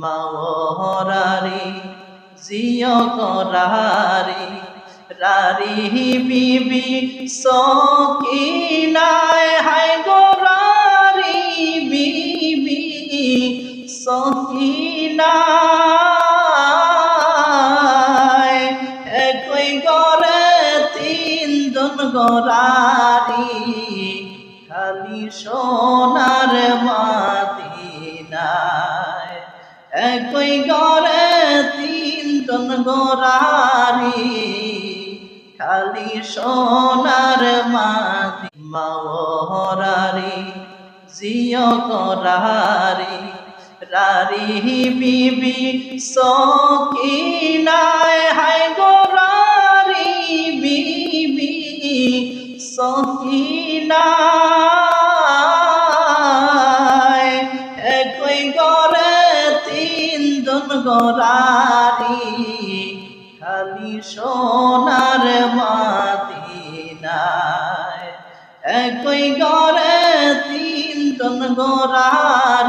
মাওরারি জিয় করারি রারি বিবি সকিনায় হায় গোরারি বিবি সকিনায় একই গরে তিনজন গোরারি খালি সোনার মদিনায় একই ঘরে তিনজন গোরারি খালি সোনার মাওরারি জিয় করারি রারি বিবি সকিনায় হায় গোরারি বিবি সকিনায় একই ঘরে তিনজন গোরারি খালি সোনার মদিনায় একই ঘরে তিনজন গোরারি